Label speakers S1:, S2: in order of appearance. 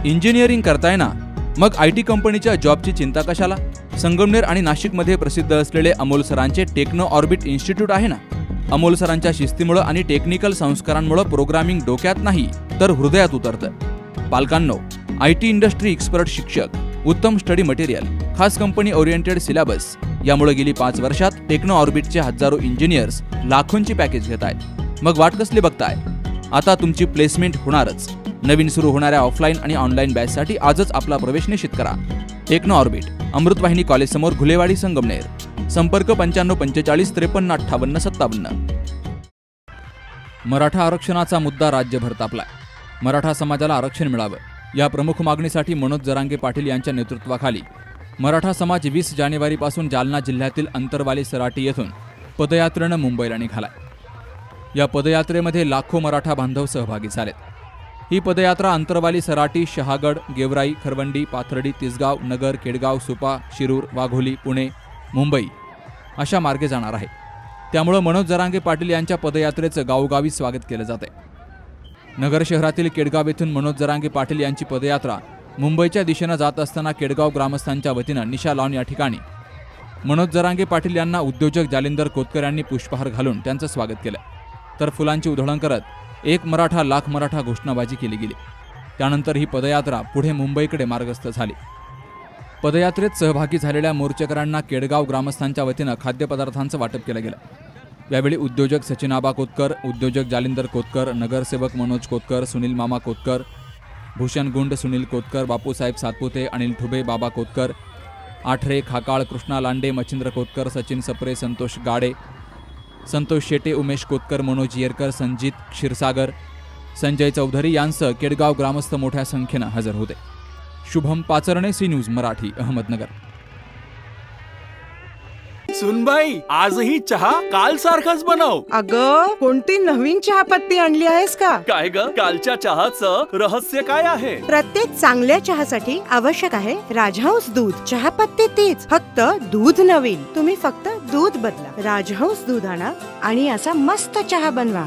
S1: Engineering करताय ना, मग IT कंपनीच्या जॉबची चिंता कशाला? संगमनेर आणि नाशिकमध्ये प्रसिद्ध असलेले अमोल सरांचे टेक्नो ऑर्बिट इन्स्टिट्यूट आहे ना. अमोल सरांच्या शिस्तीमुळे आणि टेक्निकल संस्कारांमुळे प्रोग्रामिंग डोक्यात नाही तर हृदयात उतरतं. पालकांनो, IT इंडस्ट्री एक्सपर्ट शिक्षक, उत्तम स्टडी मटेरियल, खास कंपनी ओरिएंटेड सिलेबस यामुळे गेली 5 वर्षात टेक्नो ऑर्बिटचे हजारो इंजिनियर्स लाखोंची पॅकेज घेत आहेत. मग वाट कसली बघताय? आता तुमची प्लेसमेंट होणारच. नवीन सुरू होणाऱ्या ऑफलाईन आणि ऑनलाईन बॅचसाठी आजच आपला प्रवेश निश्चित करा. टेक्नो ऑर्बिट, अमृतवाहिनी कॉलेज समोर, घुलेवाडी, संगमनेर. संपर्क 9545 53 58 57. मराठा आरक्षणाचा मुद्दा राज्यभर तापलाय. मराठा समाजाला आरक्षण मिळावं या प्रमुख मागणीसाठी मनोज जरांगे पाटील यांच्या नेतृत्वाखाली मराठा समाज 20 जानेवारीपासून जालना जिल्ह्यातील अंतरवाली सराटी येथून पदयात्रेनं मुंबईला निघालाय. या पदयात्रेमध्ये लाखो मराठा बांधव सहभागी झालेत. ही पदयात्रा अंतरवाली सराटी, शहागड, गेवराई, खरवंडी, पाथर्डी, तिसगाव, नगर, केडगाव, सुपा, शिरूर, वाघोली, पुणे, मुंबई अशा मार्गे जाणार आहे. त्यामुळे मनोज जरांगे पाटील यांच्या पदयात्रेचं गावोगावी स्वागत केलं जाते. नगर शहरातील केडगाव येथून मनोज जरांगे पाटील यांची पदयात्रा मुंबईच्या दिशेनं जात असताना केडगाव ग्रामस्थांच्या वतीनं निशा लॉन या ठिकाणी मनोज जरांगे पाटील यांना उद्योजक जालिंदर कोतकर यांनी पुष्पहार घालून त्यांचं स्वागत केलं. तर फुलांची उधळण करत एक मराठा लाख मराठा घोषणाबाजी केली गेली. त्यानंतर ही पदयात्रा पुढे मुंबईकडे मार्गस्थ झाली. पदयात्रेत सहभागी झालेल्या मोर्चेकरांना केडगाव ग्रामस्थांच्या वतीनं खाद्यपदार्थांचं वाटप केलं गेलं. यावेळी उद्योजक सचिन आबा कोतकर, उद्योजक जालिंदर कोतकर, नगरसेवक मनोज कोतकर, सुनील मामा कोतकर, भूषण गुंड, सुनील कोतकर, बापूसाहेब सातपुते, अनिल ठुबे, बाबा कोतकर, आठरे, खाकाळ, कृष्णा लांडे, मच्छिंद्र कोतकर, सचिन सप्रे, संतोष गाडे, संतोष शेटे, उमेश कोतकर, मनोज येरकर, संजित क्षीरसागर, संजय चौधरी यांसह केडगाव ग्रामस्थ मोठ्या संख्येनं हजर होते. Shubham Pacharne, C News Marathi, Ahmednagar.
S2: सुनबाई, आजही चहा काल सारखाच बनव.
S3: अगं, कोणती नवीन चहापत्ती आणली आहेस का?
S2: काय ग, कालच्या चहाचं रहस्य काय आहे?
S3: प्रत्येक चांगल्या चहासाठी आवश्यक आहे राजहंस दूध. चहापत्ती तीच, फक्त दूध नवीन. तुम्ही फक्त दूध बदला. राजहंस दूध आणा आणि असा मस्त चहा बनवा.